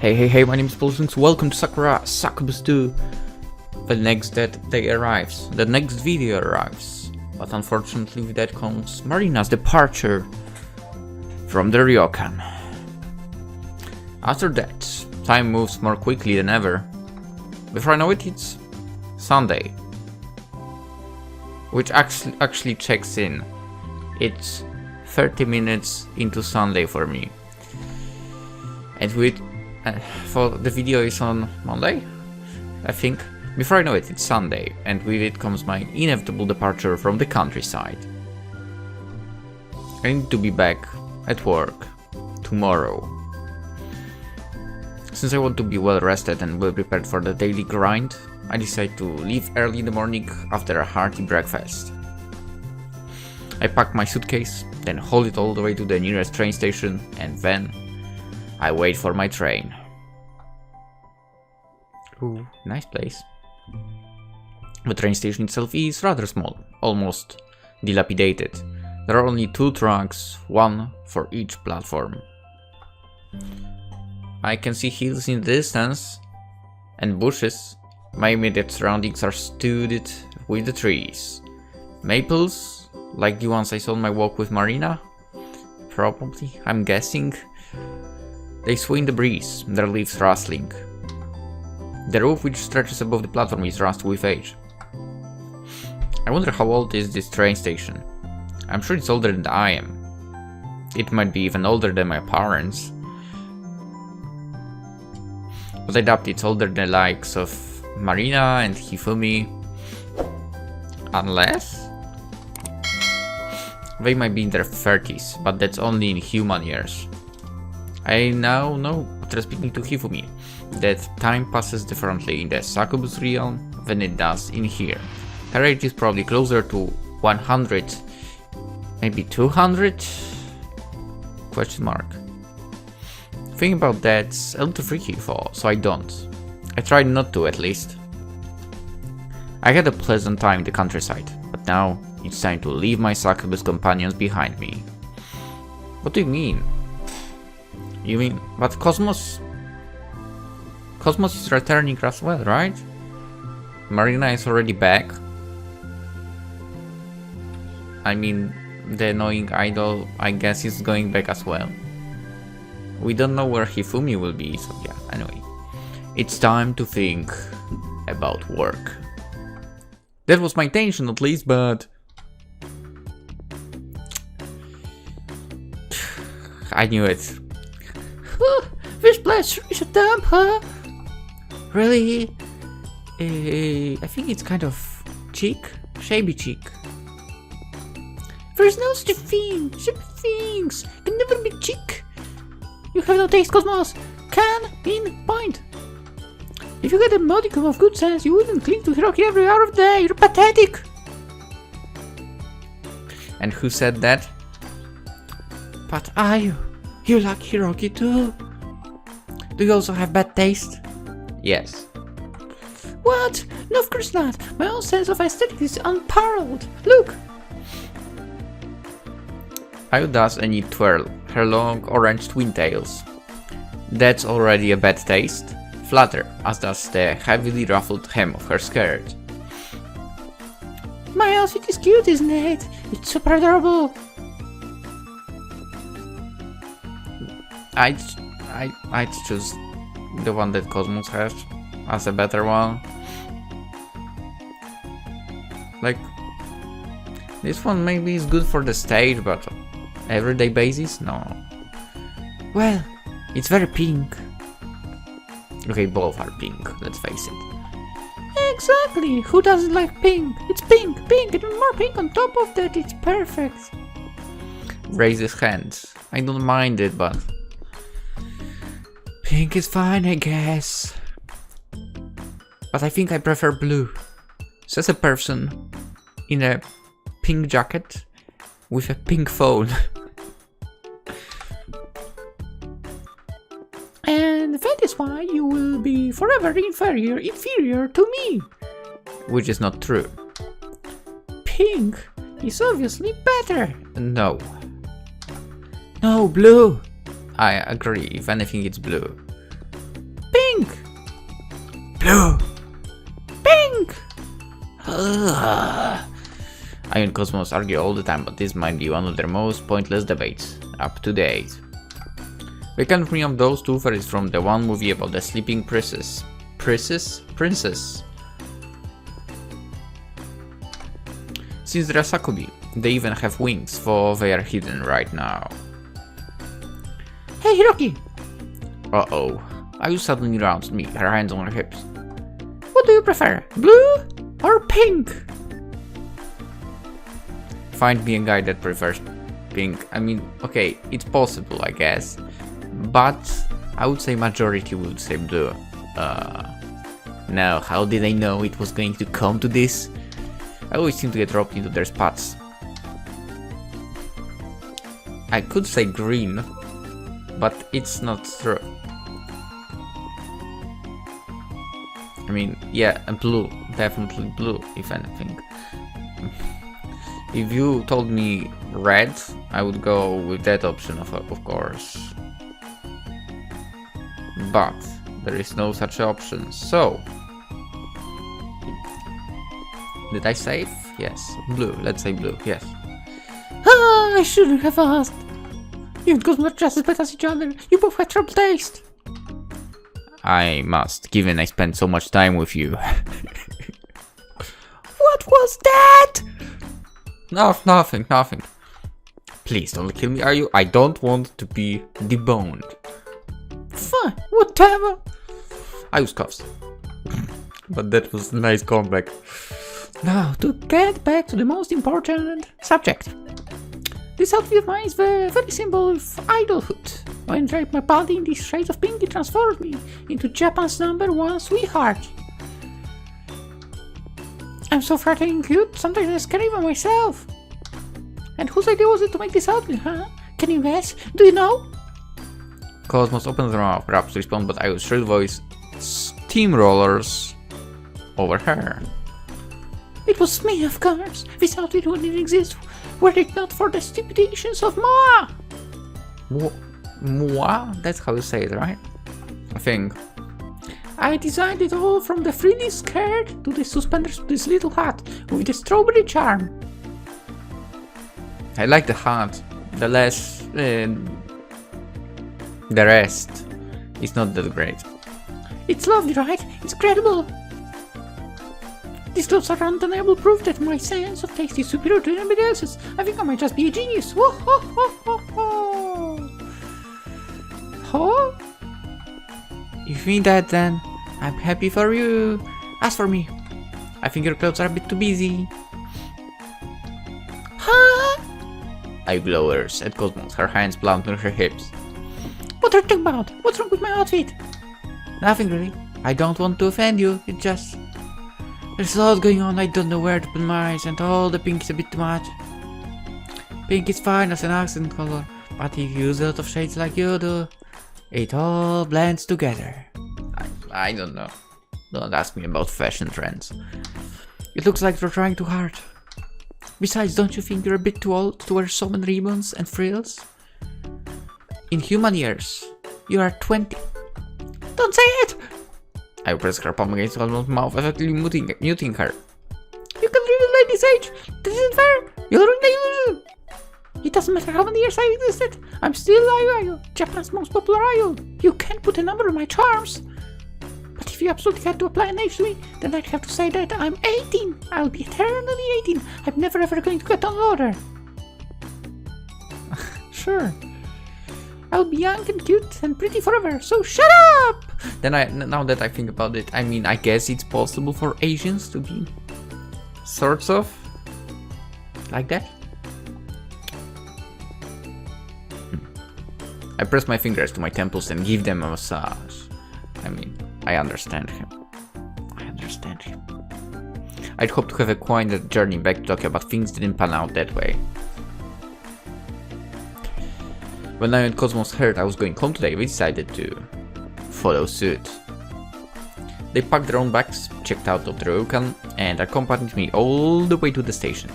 Hey, my name is PolishLynx. Welcome to Sakura Succubus 2. The next day arrives. The next video arrives. But unfortunately with that comes Marina's departure from the ryokan. After that, time moves more quickly than ever. Before I know it, it's Sunday. Which actually checks in. It's 30 minutes into Sunday for me. And for the video is on Monday, I think. Before I know it, it's Sunday, and with it comes my inevitable departure from the countryside. I need to be back at work tomorrow. Since I want to be well rested and well prepared for the daily grind, I decide to leave early in the morning after a hearty breakfast. I pack my suitcase, then haul it all the way to the nearest train station, and then I wait for my train. Ooh, nice place. The train station itself is rather small, almost dilapidated. There are only 2 tracks, one for each platform. I can see hills in the distance and bushes. My immediate surroundings are studded with the trees. Maples, like the ones I saw on my walk with Marina? Probably, I'm guessing. They sway in the breeze, their leaves rustling. The roof which stretches above the platform is rusted with age. I wonder how old is this train station. I'm sure it's older than I am. It might be even older than my parents. But I doubt it's older than the likes of Marina and Hifumi. Unless they might be in their 30s, but that's only in human years. I now know, after speaking to Hifumi, that time passes differently in the Succubus realm than it does in here. Her age is probably closer to 100, maybe 200? Question mark. Thinking about that's a little freaky so I don't. I tried not to, at least. I had a pleasant time in the countryside, but now it's time to leave my Succubus companions behind me. What do you mean? You mean, but Cosmos is returning as well, right? Marina is already back. I mean, the annoying idol, I guess, is going back as well. We don't know where Hifumi will be, so yeah, anyway. It's time to think about work. That was my intention at least, but I knew it. This place is a dump, huh? Really? I think it's kind of chic, shabby chic. There's no such thing. Shabby things can never be chic. You have no taste, Cosmos. Can mean point. If you had a modicum of good sense, you wouldn't cling to Hiroki every hour of the day. You're pathetic. And who said that? But you like Hiroki too. Do you also have bad taste? Yes. What? No, of course not. My own sense of aesthetics is unparalleled. Look! Ayu does and you twirl her long orange twin tails. That's already a bad taste. Flutter, as does the heavily ruffled hem of her skirt. My outfit is cute, isn't it? It's super adorable. I'd choose the one that Cosmos has as a better one. Like, this one maybe is good for the stage, but everyday basis? No. Well, it's very pink. Okay, both are pink, let's face it. Exactly! Who doesn't like pink? It's pink, and more pink on top of that, it's perfect. Raises hands. I don't mind it, but pink is fine, I guess. But I think I prefer blue. Says a person in a pink jacket with a pink phone. And that is why you will be forever inferior to me. Which is not true. Pink is obviously better. No. No, blue. I agree, if anything it's blue. Blue! Pink! I and Cosmos argue all the time, but this might be one of their most pointless debates up to date. We can bring up those two fairies from the one movie about the sleeping princess. Princess? Since they're Succubi, they even have wings, for they are hidden right now. Hey Hiroki! Uh-oh. Ayu suddenly rounds me, her hands on her hips. What do you prefer, blue or pink? Find me a guy that prefers pink. I mean, okay, it's possible, I guess. But I would say majority would say blue. Now, how did I know it was going to come to this? I always seem to get dropped into their spots. I could say green, but it's not true. I mean, yeah, blue, definitely blue, if anything. If you told me red, I would go with that option, of course. But there is no such option, so... Did I save? Yes. Blue, let's say blue, yes. Ah, I shouldn't have asked. You and Cosmo are just as bad as each other. You both have trouble taste. I must, given I spent so much time with you. What was that? No, nothing. Please don't kill me, are you? I don't want to be deboned. Fine, whatever. I use cuffs. But that was a nice comeback. Now, to get back to the most important subject. This outfit of mine is the very symbol of idolhood. When I draped my body in these shades of pink, it transformed me into Japan's #1 sweetheart. I'm so frighteningly cute, sometimes I scare even myself. And whose idea was it to make this outfit, huh? Can you guess? Do you know? Cosmos opens her mouth, perhaps to respond, but I will shrill voice steamrollers over her. It was me, of course. This outfit wouldn't exist were it not for the stipulations of Moa. Moa? That's how you say it, right? I think. I designed it all from the frilly skirt to the suspenders to this little hat with the strawberry charm. I like the hat. The rest is not that great. It's lovely, right? It's incredible. These clothes are undeniable proof that my sense of taste is superior to anybody else's. I think I might just be a genius. Whoa, ho, ho, ho, ho. Huh? If you mean that, then I'm happy for you. As for me, I think your clothes are a bit too busy. Huh? I glowers at Cosmos, her hands planted on her hips. What are you talking about? What's wrong with my outfit? Nothing really. I don't want to offend you. It just... There's a lot going on, I don't know where to put my eyes, and all the pink is a bit too much. Pink is fine as an accent color, but if you use a lot of shades like you do, it all blends together. I don't know. Don't ask me about fashion trends. It looks like you're trying too hard. Besides, don't you think you're a bit too old to wear so many ribbons and frills? In human years, you are 20. Don't say it! I press her palm against Cosmo's mouth, effectively muting her. You can read a lady's age. This isn't fair. You'll ruin the illusion. It doesn't matter how many years I existed. I'm still Ayu, Japan's most popular idol. You can't put a number on my charms. But if you absolutely had to apply an age to me, then I'd have to say that I'm 18. I'll be eternally 18. I'm never ever going to get older. Sure. I'll be young and cute and pretty forever, so shut up! Now that I think about it, I mean, I guess it's possible for Asians to be sorts of like that. I press my fingers to my temples and give them a massage. I mean, I understand him. I'd hope to have a quiet journey back to Tokyo, but things didn't pan out that way. When I and Cosmos heard I was going home today, we decided to follow suit. They packed their own bags, checked out of the ryokan, and accompanied me all the way to the station.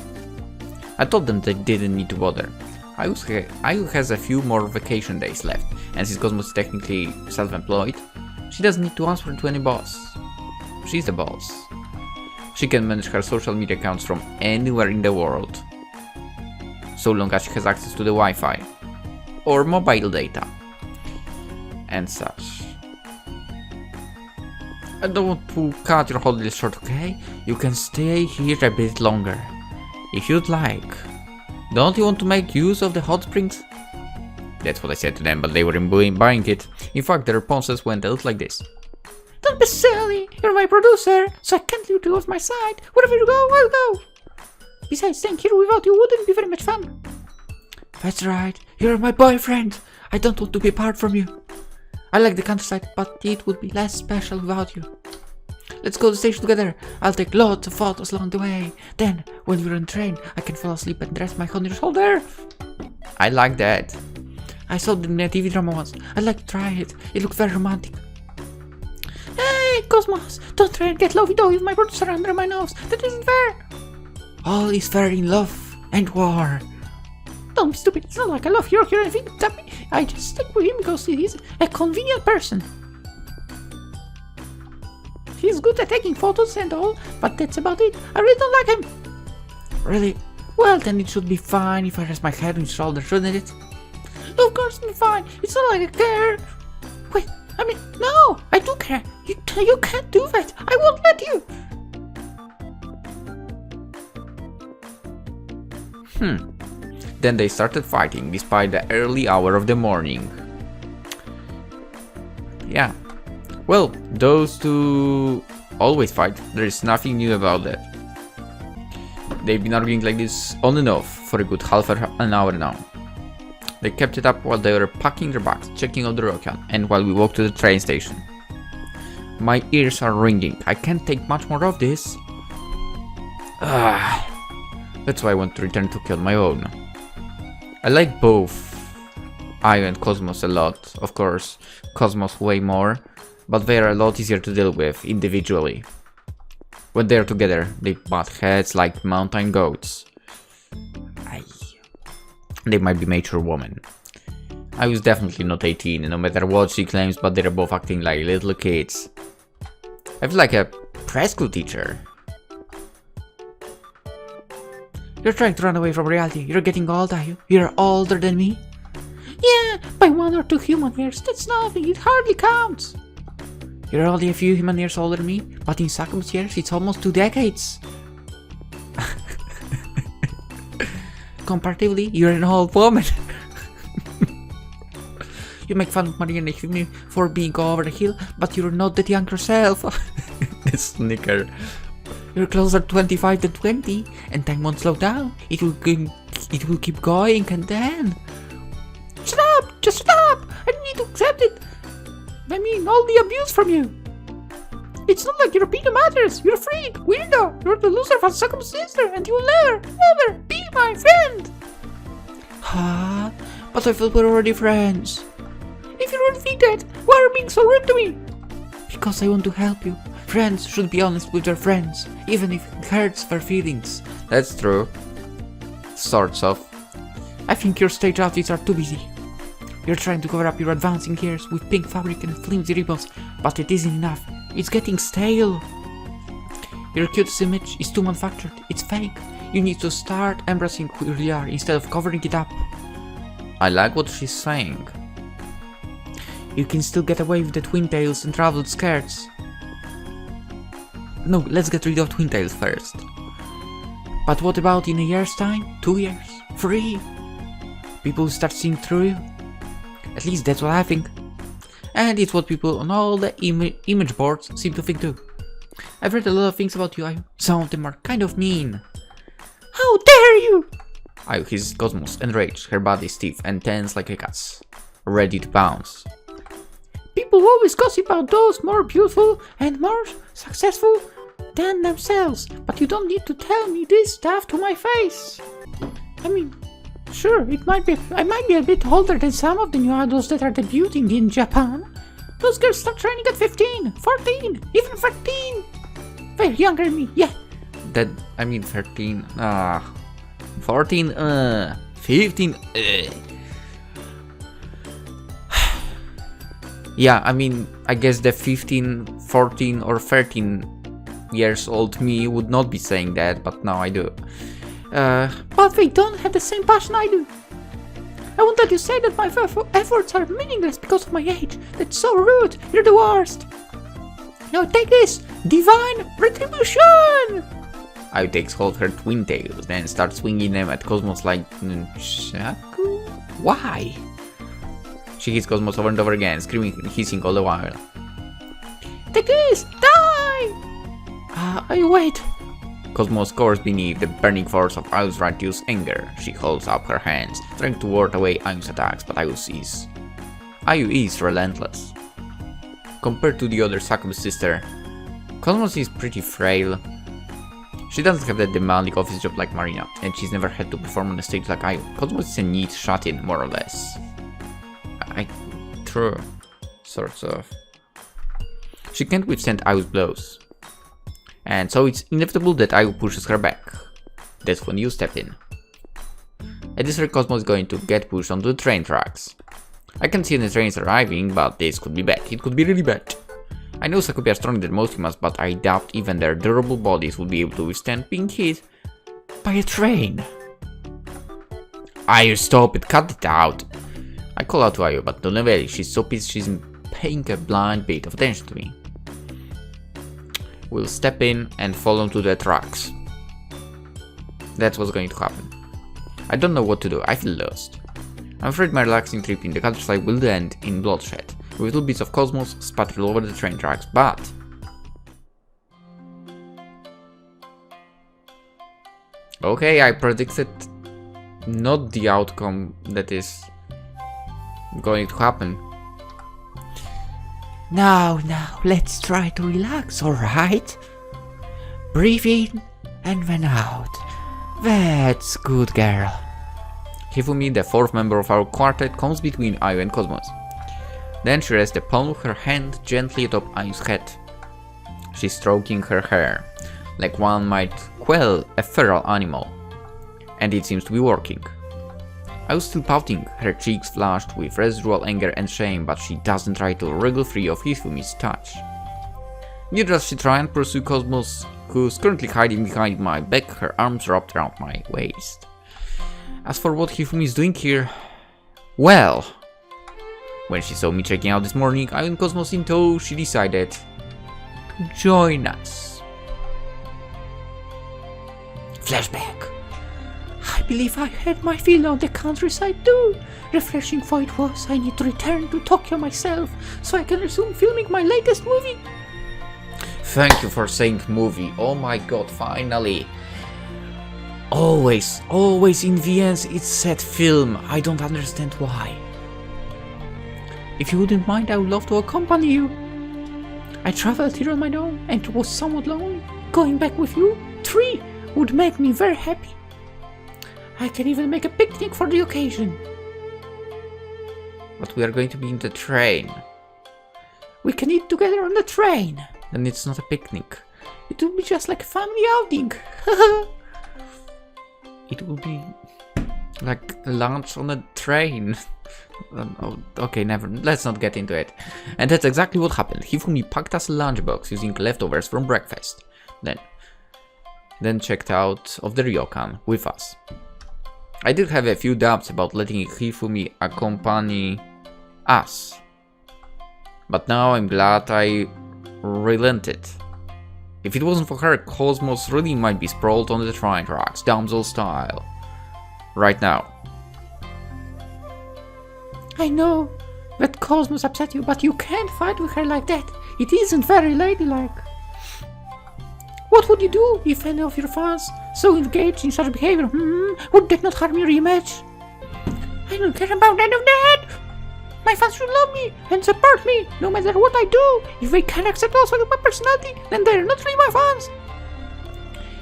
I told them they didn't need to bother. Ayu has a few more vacation days left, and since Cosmos is technically self-employed, she doesn't need to answer to any boss. She's the boss. She can manage her social media accounts from anywhere in the world, so long as she has access to the Wi-Fi or mobile data and such. I don't want to cut your holiday short, okay? You can stay here a bit longer, if you'd like. Don't you want to make use of the hot springs? That's what I said to them, but they weren't buying it. In fact, their responses went a little like this. Don't be silly, you're my producer, so I can't leave you off my side. Wherever you go, I'll go. Besides, staying here without you wouldn't be very much fun. That's right, you're my boyfriend. I don't want to be apart from you. I like the countryside, but it would be less special without you. Let's go to the station together. I'll take lots of photos along the way. Then, when we're on the train, I can fall asleep and rest my head on your shoulder. I like that. I saw it in a TV drama once. I'd like to try it. It looked very romantic. Hey, Cosmos! Don't try and get lovey-dovey with my producer under my nose. That isn't fair. All is fair in love and war. Don't be stupid. It's not like I love Hiroki or anything. I just stick with him because he's a convenient person. He's good at taking photos and all, but that's about it. I really don't like him. Really? Well, then it should be fine if I rest my head on his shoulder, shouldn't it? Of course it'll be fine. It's not like I care. Wait, I mean, no, I do care. You can't do that. I won't let you. Then they started fighting despite the early hour of the morning. Yeah. Well, those two always fight. There is nothing new about that. They've been arguing like this on and off for a good half an hour now. They kept it up while they were packing their bags, checking out the rocket, and while we walked to the train station. My ears are ringing. I can't take much more of this. That's why I want to return to Tokyo on my own. I like both Ayo and Cosmos a lot. Of course, Cosmos way more, but they are a lot easier to deal with individually. When they are together, they butt heads like mountain goats. They might be mature women. I was definitely not 18, no matter what she claims, but they're both acting like little kids. I feel like a preschool teacher. You're trying to run away from reality. You're getting old, are you? You're older than me? Yeah, by 1 or 2 human years. That's nothing. It hardly counts. You're only a few human years older than me, but in Succubus years, it's almost 2 decades. Comparatively, you're an old woman. You make fun of Maria and Hifumi for being over the hill, but you're not that young yourself. The snicker. You're closer to 25 than 20, and time won't slow down. It will keep going, and then... Shut up! Just shut up! I don't need to accept it. I mean, all the abuse from you. It's not like your opinion matters. You're a freak, weirdo. You're the loser of Sakuma's sister, and you will never be my friend. Huh? But I thought we're already friends. If you don't think that, why are you being so rude to me? Because I want to help you. Friends should be honest with their friends, even if it hurts their feelings. That's true. Sorts of. I think your stage outfits are too busy. You're trying to cover up your advancing years with pink fabric and flimsy ribbons, but it isn't enough. It's getting stale. Your cutest image is too manufactured. It's fake. You need to start embracing who you really are instead of covering it up. I like what she's saying. You can still get away with the twin tails and traveled skirts. No, let's get rid of twin tails first. But what about in a year's time? 2 years? 3? People will start seeing through you. At least that's what I think. And it's what people on all the image boards seem to think too. I've read a lot of things about you, Ayo. Some of them are kind of mean. How dare you! Ayo his Cosmos, enraged, her body stiff and tense like a cat's, ready to pounce. People always gossip about those more beautiful and more successful than themselves, but you don't need to tell me this stuff to my face. I mean, sure, I might be a bit older than some of the new idols that are debuting in Japan. Those girls start training at 15, 14, even 13. They're younger than me, yeah. 13, 14, 15, Yeah, I mean, I guess the 15, 14 or 13 years old me would not be saying that, but now I do. But they don't have the same passion I do. I won't let you say that my efforts are meaningless because of my age. That's so rude. You're the worst. Now take this. Divine retribution! Ayu takes hold of her twin tails, then starts swinging them at Cosmos like... Shaku? Why? She hits Cosmos over and over again, screaming and hissing all the while. Take this! Die! Ayu, wait. Cosmos cowers beneath the burning force of Ayu's righteous anger. She holds up her hands, trying to ward away Ayu's attacks, but Ayu is relentless. Compared to the other Succubus sister, Cosmos is pretty frail. She doesn't have that demanding office job like Marina, and she's never had to perform on a stage like Ayu. Cosmos is a neat shut-in, more or less. True. Sort of. She can't withstand Ayu's blows. And so it's inevitable that Ayu pushes her back. That's when you step in. At this rate, Cosmos is going to get pushed onto the train tracks. I can see the trains arriving, but this could be bad. It could be really bad. I know Succubi are stronger than most humans, but I doubt even their durable bodies would be able to withstand being hit by a train. Ayu, stop it, cut it out. I call out to Ayu, but don't avail. She's so pissed she's paying a blind bit of attention to me. We'll step in and fall onto the tracks. That's what's going to happen. I don't know what to do, I feel lost. I'm afraid my relaxing trip in the countryside will end in bloodshed, with little bits of Cosmos spattered all over the train tracks, but... Okay, I predicted not the outcome that is going to happen. Now, let's try to relax, alright? Breathe in and then out. That's good, girl. Hifumi, the fourth member of our quartet, comes between Ayu and Cosmos. Then she rests the palm of her hand gently atop Ayu's head. She's stroking her hair, like one might quell a feral animal. And it seems to be working. Ayu's still pouting, her cheeks flushed with residual anger and shame, but she doesn't try to wriggle free of Hifumi's touch. Neither does she try and pursue Cosmos, who's currently hiding behind my back, her arms wrapped around my waist. As for what Hifumi is doing here, well, when she saw me checking out this morning, Ayu and Cosmos in tow, she decided to join us. Flashback. I believe I had my fill on the countryside too. Refreshing though it was, I need to return to Tokyo myself, so I can resume filming my latest movie. Thank you for saying movie, oh my god, finally. Always in the end it's said film, I don't understand why. If you wouldn't mind, I would love to accompany you. I traveled here on my own and it was somewhat lonely. Going back with you, 3, would make me very happy. I can even make a picnic for the occasion. But we are going to be in the train. We can eat together on the train. Then it's not a picnic. It will be just like a family outing. It will be like lunch on a train. Okay, let's not get into it. And that's exactly what happened. Hifumi packed us a lunchbox using leftovers from breakfast. Then checked out of the ryokan with us. I did have a few doubts about letting Hifumi accompany us, but now I'm glad I relented. If it wasn't for her, Cosmos really might be sprawled on the train tracks, damsel style, right now. I know that Cosmos upset you, but you can't fight with her like that. It isn't very ladylike. What would you do if any of your fans so engaged in such behavior? Would that not harm your image? I don't care about any of that. My fans should love me and support me, no matter what I do. If they can't accept also my personality, then they're not really my fans.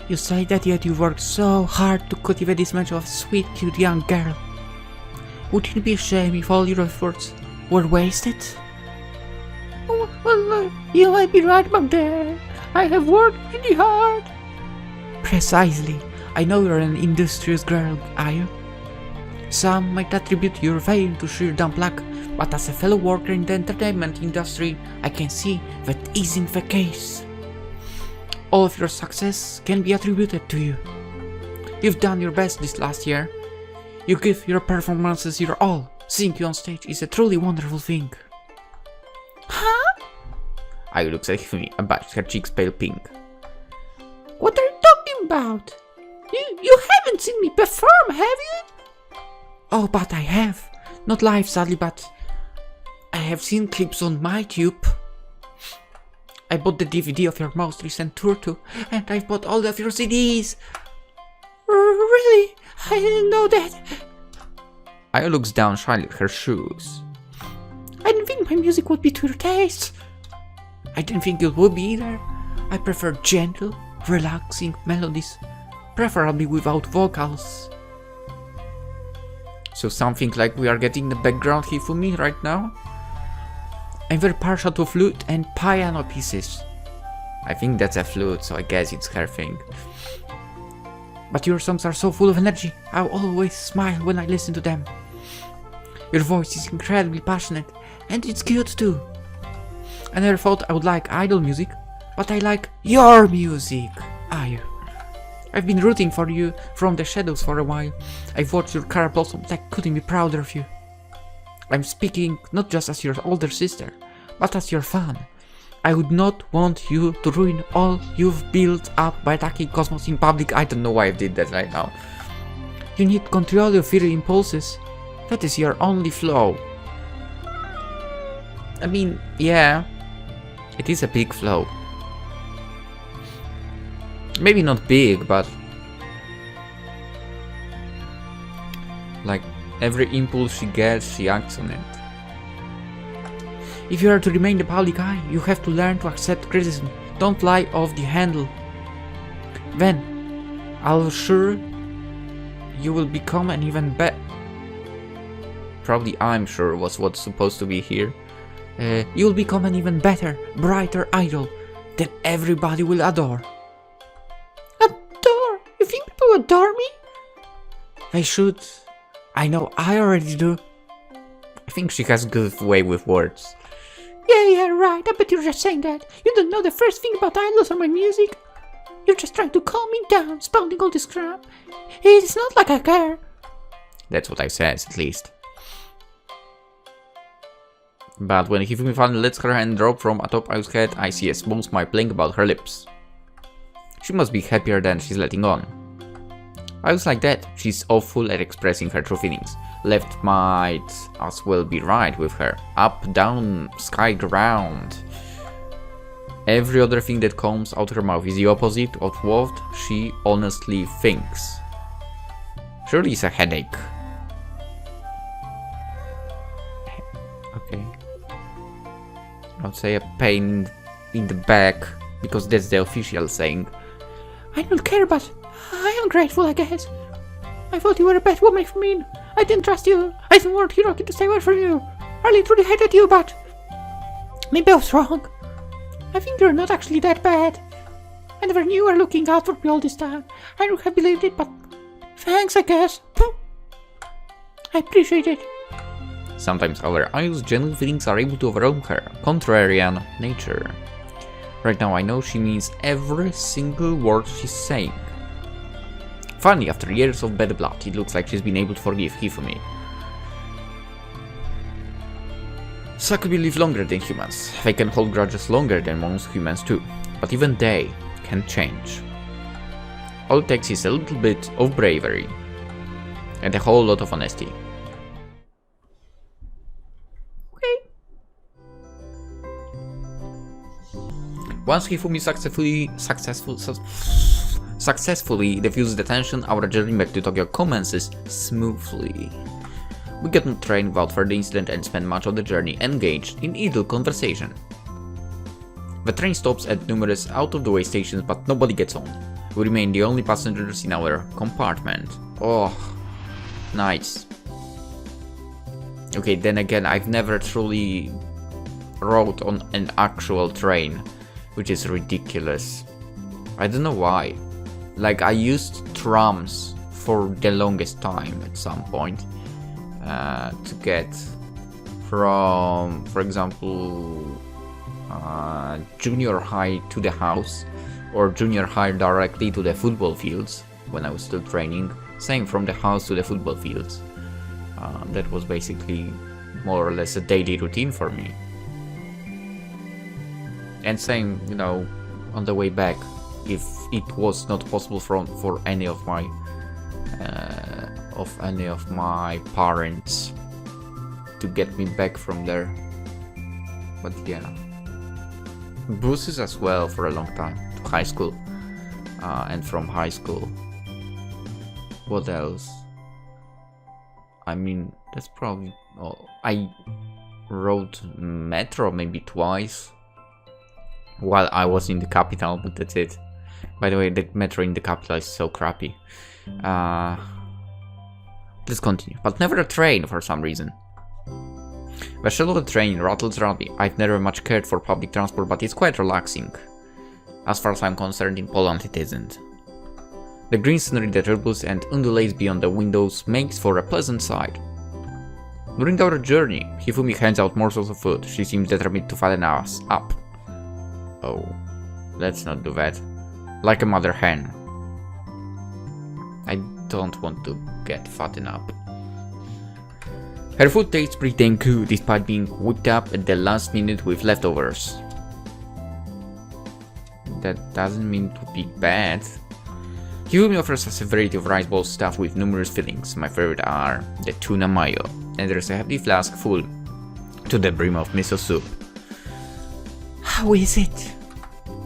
You say that, yet you worked so hard to cultivate this image of a sweet, cute young girl. Wouldn't it be a shame if all your efforts were wasted? Well, you might be right about that. I have worked really hard. Precisely. I know you're an industrious girl, Ayu. Some might attribute your fame to sheer dumb luck, but as a fellow worker in the entertainment industry, I can see that isn't the case. all of your success can be attributed to you. You've done your best this last year. You give your performances your all. Seeing you on stage is a truly wonderful thing. Huh? Ayu looks at Hifumi, abashed, her cheeks pale pink. What are you talking about? You haven't seen me perform, have you? Oh, but I have. Not live, sadly, but I have seen clips on my tube. I bought the DVD of your most recent tour too, and I've bought all of your CDs. Really? I didn't know that. Ayu looks down shyly at her shoes. I didn't think my music would be to your taste. I didn't think it would be either. I prefer gentle, relaxing melodies, preferably without vocals. So something like we are getting the background Hifumi right now? I'm very partial to flute and piano pieces. I think that's a flute, so I guess it's her thing. But your songs are so full of energy. I always smile when I listen to them. Your voice is incredibly passionate, and it's cute too. I never thought I would like idol music, but I like your music, Ayu. I've been rooting for you from the shadows for a while. I've watched your career blossom and I couldn't be prouder of you. I'm speaking not just as your older sister, but as your fan. I would not want you to ruin all you've built up by attacking Cosmos in public. I don't know why I did that right now. You need to control your fiery impulses. That is your only flaw. I mean, yeah, it is a big flaw. Maybe not big, but like every impulse she gets, she acts on it. If you are to remain the public eye, you have to learn to accept criticism. Don't fly off the handle. Then, I'll sure you will become an even better. Probably I'm sure was what's supposed to be here. You'll become an even better, brighter idol that everybody will adore. Adore? You think people adore me? They should. I know I already do. I think she has good way with words. Yeah, right. I bet you're just saying that. You don't know the first thing about idols or my music. You're just trying to calm me down, spouting all this crap. It's not like I care. That's what I says, at least. But when Hifumi finally lets her hand drop from atop Ayu's head, I see a small smile playing about her lips. She must be happier than she's letting on. Ayu's like that. She's awful at expressing her true feelings. Left might as well be right with her. Up, down, sky, ground. Every other thing that comes out her mouth is the opposite of what she honestly thinks. Surely it's a headache. Okay. I would say a pain in the back, because that's the official saying. I don't care, but I am grateful, I guess. I thought you were a bad woman for me. I didn't trust you. I didn't want Hiroki to stay away from you. I really truly hated you, but maybe I was wrong. I think you're not actually that bad. I never knew you were looking out for me all this time. I don't have believed it, but thanks, I guess. I appreciate it. Sometimes, however, Ayu's genuine feelings are able to overwhelm her contrarian nature. Right now I know she means every single word she's saying. Finally, after years of bad blood, it looks like she's been able to forgive Hifumi. Succubi live longer than humans. They can hold grudges longer than most humans too, but even they can change. All it takes is a little bit of bravery and a whole lot of honesty. Once Hifumi successfully diffuses the tension, our journey back to Tokyo commences smoothly. We get on the train without further incident and spend much of the journey engaged in idle conversation. The train stops at numerous out-of-the-way stations, but nobody gets on. We remain the only passengers in our compartment. Oh, nice. Okay, then again, I've never truly rode on an actual train, which is ridiculous. I don't know why. Like, I used trams for the longest time at some point to get from, for example, junior high to the house, or junior high directly to the football fields when I was still training. Same from the house to the football fields. That was basically more or less a daily routine for me. And same, you know, on the way back, if it was not possible for any of my parents to get me back from there. But yeah, buses as well for a long time to high school, and from high school. What else? I mean, that's probably all. I rode metro maybe twice while I was in the capital, but that's it. By the way, the metro in the capital is so crappy. Let's continue. But never a train for some reason. The shell of the train rattles around me. I've never much cared for public transport, but it's quite relaxing. As far as I'm concerned, in Poland it isn't. The green scenery that ripples and undulates beyond the windows makes for a pleasant sight. During our journey, Hifumi hands out morsels of food. She seems determined to fatten us up. Oh, let's not do that. Like a mother hen. I don't want to get fattened up. Her food tastes pretty dang good despite being whipped up at the last minute with leftovers. That doesn't mean to be bad. Hifumi offers us a variety of rice balls stuffed with numerous fillings. My favorite are the tuna mayo, and there's a hefty flask full to the brim of miso soup. How is it?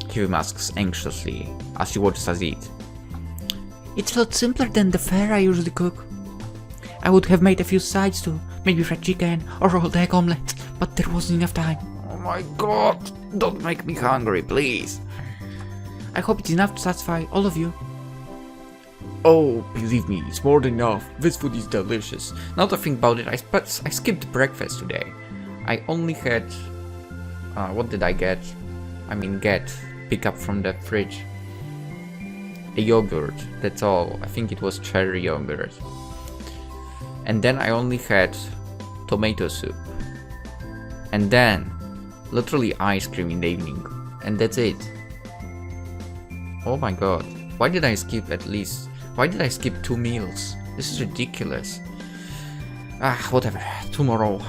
Hifumi asks anxiously as she watches us eat. It's a lot simpler than the fare I usually cook. I would have made a few sides too, maybe fried chicken or rolled egg omelette, but there wasn't enough time. Oh my god, don't make me hungry, please. I hope it's enough to satisfy all of you. Oh, believe me, it's more than enough. This food is delicious. Now that I think about it, I skipped breakfast today. I only had... what did I get? Pick up from the fridge. A yogurt, that's all. I think it was cherry yogurt. And then I only had tomato soup. And then, literally ice cream in the evening. And that's it. Oh my god. Why did I skip 2 meals? This is ridiculous. Whatever. Tomorrow.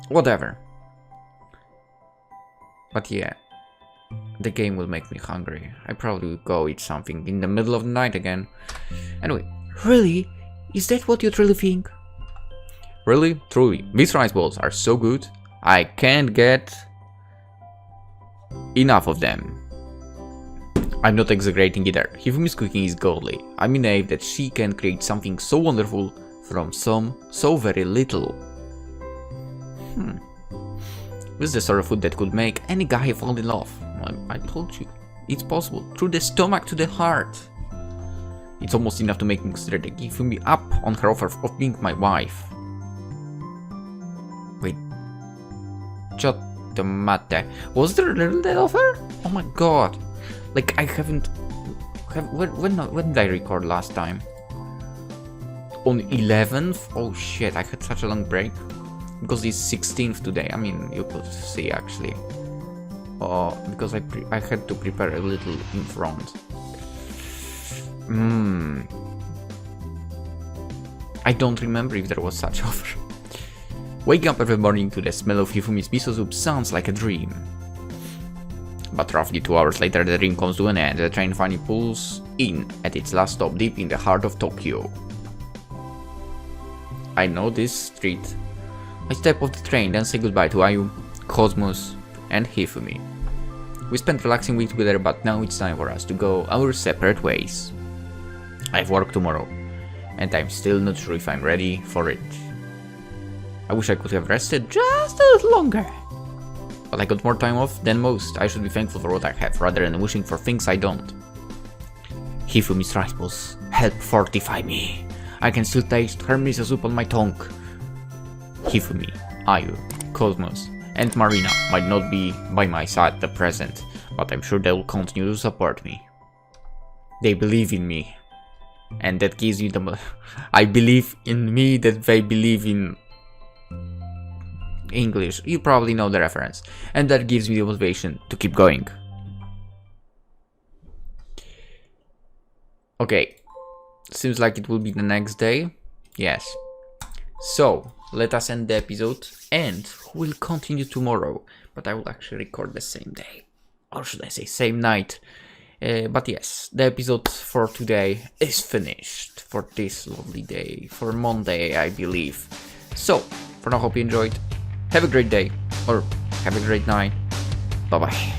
Whatever. But yeah. The game will make me hungry. I probably will go eat something in the middle of the night again. Anyway. Really? Is that what you truly think? Really? Truly. These rice balls are so good. I can't get enough of them. I'm not exaggerating either. Hifumi's cooking is godly. I'm in awe that she can create something so wonderful from so very little. This is the sort of food that could make any guy fall in love. I told you. It's possible. Through the stomach to the heart. It's almost enough to make me consider Hifumi up on her offer of being my wife. Wait. Mate. Was there really that offer? Oh my god. Like, I haven't... When did I record last time? On 11th? Oh shit, I had such a long break. Because it's 16th today. I mean, you could see actually. Because I had to prepare a little in front. I don't remember if there was such offer. Waking up every morning to the smell of Hifumi's miso soup sounds like a dream. But roughly 2 hours later the dream comes to an end. The train finally pulls in at its last stop deep in the heart of Tokyo. I know this street. I step off the train, then say goodbye to Ayu, Cosmos, and Hifumi. We spent relaxing week together, but now it's time for us to go our separate ways. I have work tomorrow, and I'm still not sure if I'm ready for it. I wish I could have rested just a little longer. But I got more time off than most. I should be thankful for what I have, rather than wishing for things I don't. Hifumi's rice balls help fortify me. I can still taste her miso soup on my tongue. Hifumi, Ayu, Cosmos, and Marina might not be by my side at present, but I'm sure they will continue to support me. They believe in me. And that gives me the... I believe in me that they believe in... English, you probably know the reference. And that gives me the motivation to keep going. Okay, seems like it will be the next day. Yes. So, let us end the episode and we'll continue tomorrow. But I will actually record the same day. Or should I say same night. But yes, the episode for today is finished. For this lovely day. For Monday, I believe. So, for now, hope you enjoyed. Have a great day. Or have a great night. Bye bye.